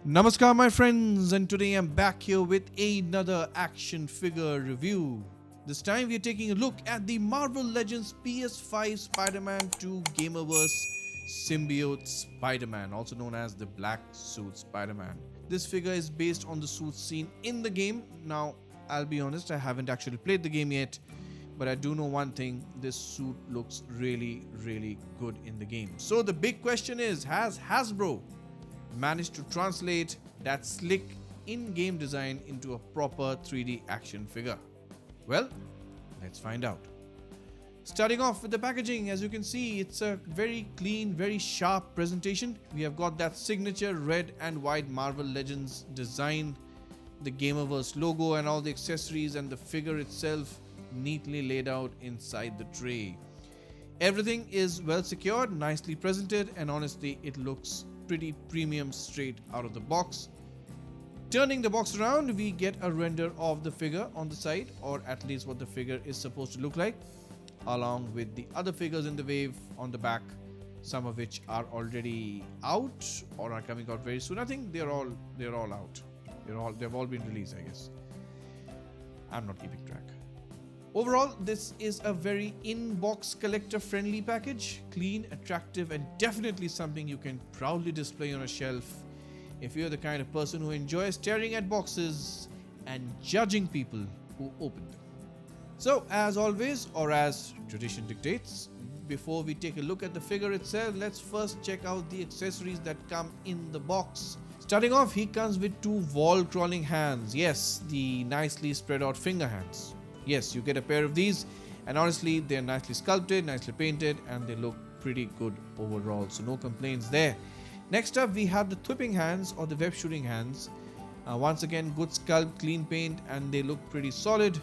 Namaskar my friends, and today I'm back here with another action figure review. This time we are taking a look at the Marvel Legends PS5 Spider-Man to Gamerverse Symbiote Spider-Man, also known as the Black Suit Spider-Man. This figure is based on the suit seen in the game. Now, I'll be honest, I haven't actually played the game yet, but I do know one thing, this suit looks really good in the game. So the big question is, has Hasbro managed to translate that slick in-game design into a proper 3D action figure? Well, let's find out. Starting off with the packaging, as you can see, it's a very clean, very sharp presentation. We have got that signature red and white Marvel Legends design, the Gamerverse logo and all the accessories, and the figure itself neatly laid out inside the tray. Everything is well secured, nicely presented, and honestly it looks pretty premium straight out of the box. Turning the box around, we get a render of the figure on the side, or at least what the figure is supposed to look like, along with the other figures in the wave on the back, some of which are already out or are coming out very soon. I think they're all out. They've all been released, I guess. I'm not keeping track. Overall, this is a very in-box collector-friendly package, clean, attractive, and definitely something you can proudly display on a shelf if you're the kind of person who enjoys staring at boxes and judging people who open them. So, as always, or as tradition dictates, before we take a look at the figure itself, let's first check out the accessories that come in the box. Starting off, he comes with two wall-crawling hands. Yes, the nicely spread out finger hands. Yes, you get a pair of these, and honestly they're nicely sculpted, nicely painted, and they look pretty good overall, so no complaints there. Next up, we have the whipping hands or the web shooting hands. Once again, good sculpt, clean paint, and they look pretty solid.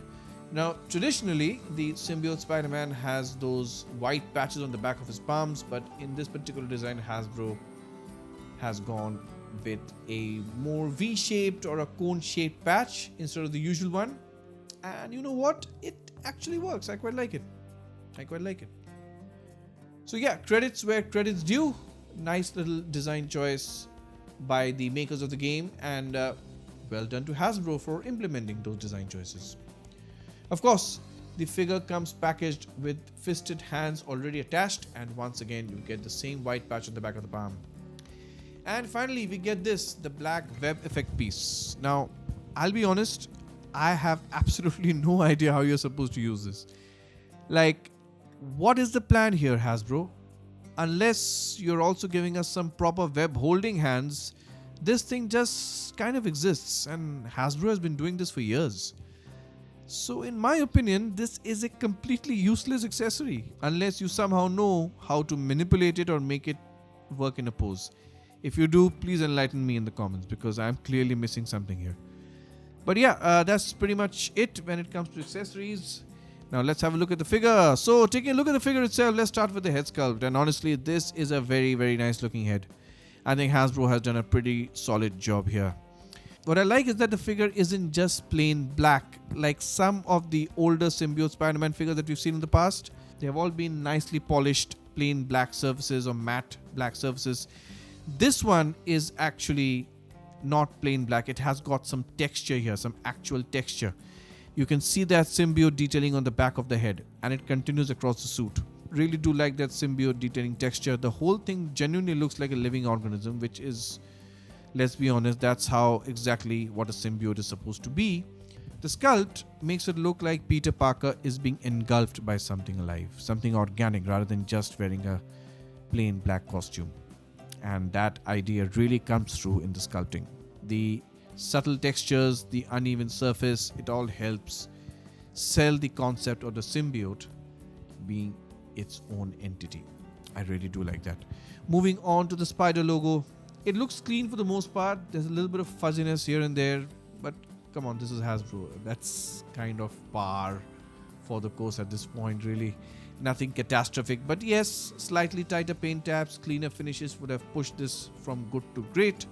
Now, traditionally the Symbiote Spider-Man has those white patches on the back of his palms, but in this particular design Hasbro has gone with a more V-shaped or a cone-shaped patch instead of the usual one. And you know what? It actually works. I quite like it. So yeah, credits where credits due. Nice little design choice by the makers of the game, and well done to Hasbro for implementing those design choices. Of course, the figure comes packaged with fisted hands already attached, and once again you get the same white patch on the back of the palm. And finally we get this, the black web effect piece. Now, I'll be honest, I have absolutely no idea how you're supposed to use this. Like, what is the plan here, Hasbro? Unless you're also giving us some proper web holding hands, this thing just kind of exists, and Hasbro has been doing this for years. So in my opinion, this is a completely useless accessory unless you somehow know how to manipulate it or make it work in a pose. If you do, please enlighten me in the comments, because I'm clearly missing something here. But yeah, that's pretty much it when it comes to accessories. Now let's have a look at the figure. So taking a look at the figure itself, let's start with the head sculpt. And honestly, this is a very nice looking head. I think Hasbro has done a pretty solid job here. What I like is that the figure isn't just plain black like some of the older Symbiote Spider-Man figures that we've seen in the past. They have all been nicely polished, plain black surfaces or matte black surfaces. This one is actually not plain black. It has got some texture here, some actual texture. You can see that symbiote detailing on the back of the head, and it continues across the suit. Really do like that symbiote detailing texture. The whole thing genuinely looks like a living organism, which is, let's be honest, that's how exactly what a symbiote is supposed to be. The sculpt makes it look like Peter Parker is being engulfed by something alive, something organic, rather than just wearing a plain black costume. And that idea really comes through in the sculpting. The subtle textures, the uneven surface, it all helps sell the concept of the symbiote being its own entity. I really do like that. Moving on to the spider logo, it looks clean for the most part. There's a little bit of fuzziness here and there, but come on, this is Hasbro. That's kind of par for the course at this point, really. Nothing catastrophic, but yes, slightly tighter paint tabs, cleaner finishes would have pushed this from good to great.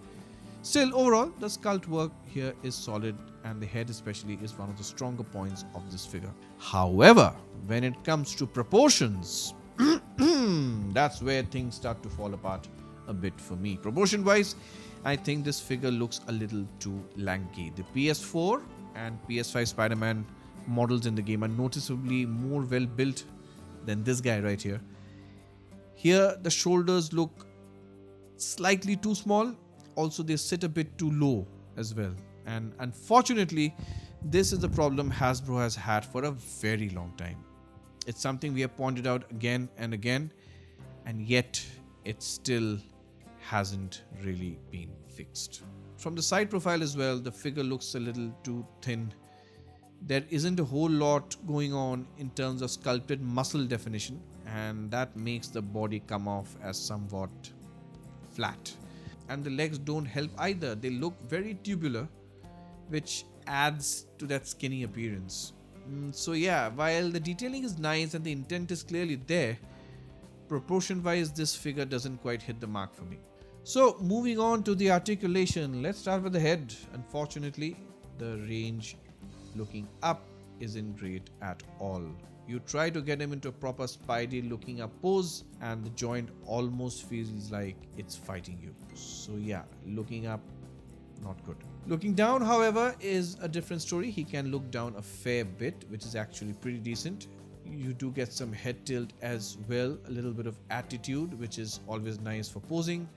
Still, overall, the sculpt work here is solid, and the head especially is one of the stronger points of this figure. However, when it comes to proportions, that's where things start to fall apart a bit for me. Proportion wise, I think this figure looks a little too lanky. The PS4 and PS5 Spider-Man models in the game are noticeably more well built than this guy right here. Here the shoulders look slightly too small. Also they sit a bit too low as well. And unfortunately, this is the problem Hasbro has had for a very long time. It's something we have pointed out again and again, and yet it still hasn't really been fixed. From the side profile as well, the figure looks a little too thin. There isn't a whole lot going on in terms of sculpted muscle definition, and that makes the body come off as somewhat flat. And the legs don't help either. They look very tubular, which adds to that skinny appearance. So yeah, while the detailing is nice and the intent is clearly there, proportion wise this figure doesn't quite hit the mark for me. So moving on to the articulation, let's start with the head. Unfortunately, the range looking up isn't great at all. You try to get him into a proper Spidey looking up pose and the joint almost feels like it's fighting you. So yeah, looking up, not good. Looking down, however, is a different story. He can look down a fair bit, which is actually pretty decent. You do get some head tilt as well, a little bit of attitude, which is always nice for posing.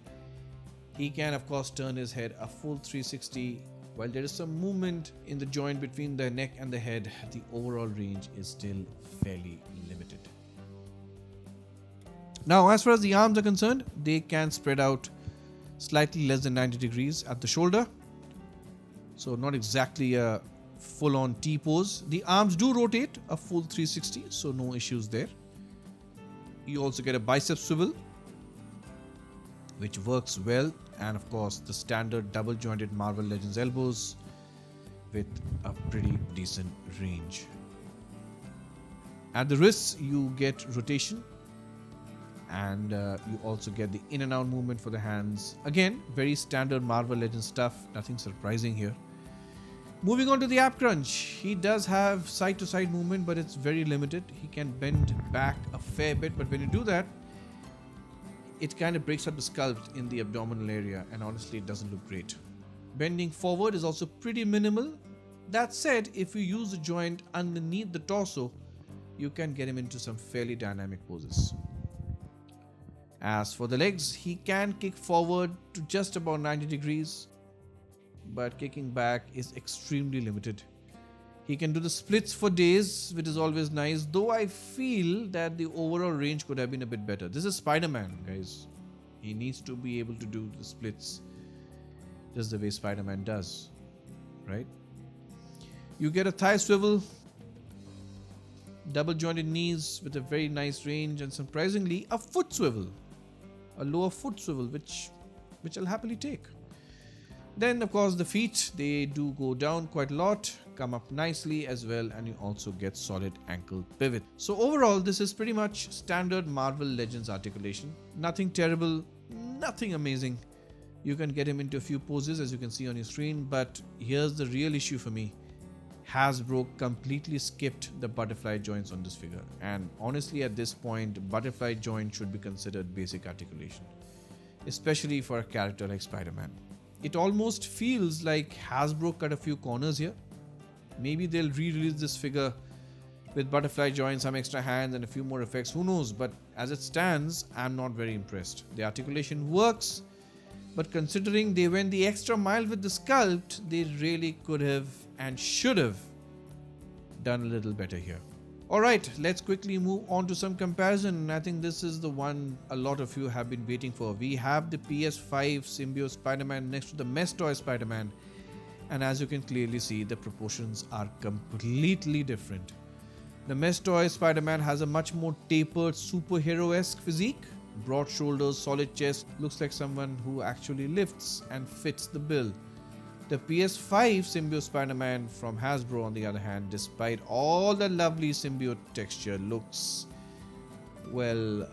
He can of course turn his head a full 360. While there is some movement in the joint between the neck and the head, the overall range is still fairly limited. Now, as far as the arms are concerned, they can spread out slightly less than 90 degrees at the shoulder. So not exactly a full-on T-pose. The arms do rotate a full 360, so no issues there. You also get a bicep swivel, which works well, and of course the standard double jointed Marvel Legends elbows with a pretty decent range. At the wrists you get rotation, and you also get the in and out movement for the hands. Again, very standard Marvel Legends stuff, nothing surprising here. Moving on to the ab crunch, he does have side to side movement, but it's very limited. He can bend back a fair bit, but when you do that, it kind of breaks up the sculpt in the abdominal area, and honestly it doesn't look great. Bending forward is also pretty minimal. That said, if you use the joint underneath the torso, you can get him into some fairly dynamic poses. As for the legs, he can kick forward to just about 90 degrees, but kicking back is extremely limited. He can do the splits for days, which is always nice, though I feel that the overall range could have been a bit better. This is Spider-Man, guys. He needs to be able to do the splits just the way Spider-Man does, right? You get a thigh swivel, double jointed knees with a very nice range, and surprisingly a foot swivel, a lower foot swivel, which I'll happily take. Then of course the feet, they do go down quite a lot, come up nicely as well, and you also get solid ankle pivot. So overall this is pretty much standard Marvel Legends articulation. Nothing terrible, nothing amazing. You can get him into a few poses as you can see on your screen, but here's the real issue for me. Hasbro completely skipped the butterfly joints on this figure, and honestly at this point butterfly joint should be considered basic articulation, especially for a character like Spider-Man. It almost feels like Hasbro cut a few corners here. Maybe they'll re-release this figure with butterfly joints, some extra hands and a few more effects, who knows, but as it stands I'm not very impressed. The articulation works, but considering they went the extra mile with the sculpt, they really could have and should have done a little better here. Alright, let's quickly move on to some comparison. I think this is the one a lot of you have been waiting for. We have the PS5 Symbiote Spider-Man next to the mesh toy Spider-Man, and as you can clearly see, the proportions are completely different. The mesh toy Spider-Man has a much more tapered superhero-esque physique, broad shoulders, solid chest, looks like someone who actually lifts and fits the bill. The PS5 Symbiote Spider-Man from Hasbro, on the other hand, despite all the lovely symbiote texture, looks, well,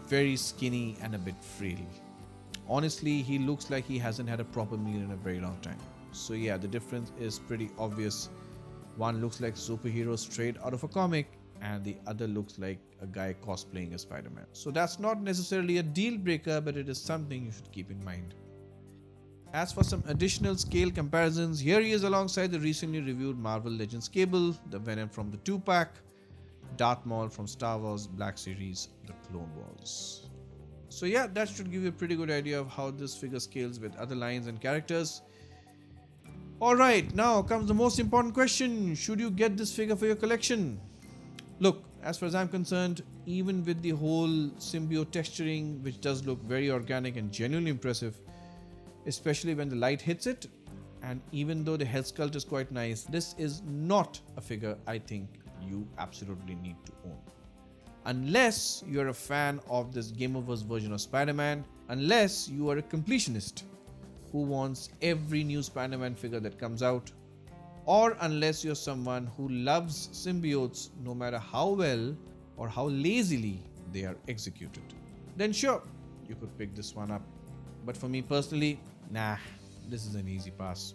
very skinny and a bit frail. Honestly, he looks like he hasn't had a proper meal in a very long time. So yeah, the difference is pretty obvious. One looks like superhero straight out of a comic, and the other looks like a guy cosplaying as Spider-Man. So that's not necessarily a deal breaker, but it is something you should keep in mind. As for some additional scale comparisons, here he is alongside the recently reviewed Marvel Legends Cable, the Venom from the 2-pack, Darth Maul from Star Wars Black Series, the Clone Wars. So yeah, that should give you a pretty good idea of how this figure scales with other lines and characters. Alright, now comes the most important question. Should you get this figure for your collection? Look, as far as I'm concerned, even with the whole symbiote texturing, which does look very organic and genuinely impressive, especially when the light hits it, and even though the head sculpt is quite nice, this is not a figure I think you absolutely need to own. Unless you're a fan of this Gamerverse version of Spider-Man, unless you are a completionist who wants every new Spider-Man figure that comes out, or unless you're someone who loves symbiotes no matter how well or how lazily they are executed, then sure, you could pick this one up. But for me personally, nah, this is an easy pass.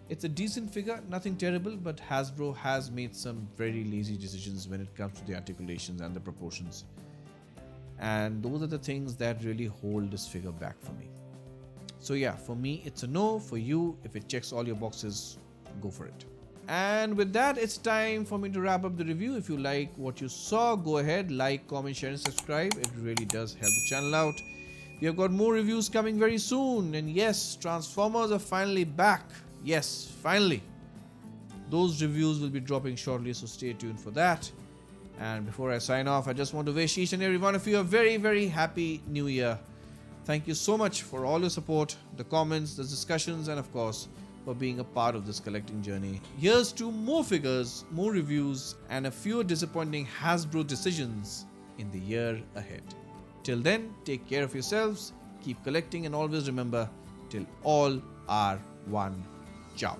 It's a decent figure, nothing terrible, but Hasbro has made some very lazy decisions when it comes to the articulations and the proportions. And those are the things that really hold this figure back for me. So yeah, for me it's a no. For you, if it checks all your boxes, go for it. And with that, it's time for me to wrap up the review. If you like what you saw, go ahead, like, comment, share and subscribe. It really does help the channel out. We have got more reviews coming very soon, and yes, Transformers are finally back. Yes, finally. Those reviews will be dropping shortly, so stay tuned for that. And before I sign off, I just want to wish each and every one of you a very, very happy new year. Thank you so much for all your support, the comments, the discussions, and of course, for being a part of this collecting journey. Here's to more figures, more reviews, and a few disappointing Hasbro decisions in the year ahead. Till then, take care of yourselves, keep collecting, and always remember, till all are one. Ciao.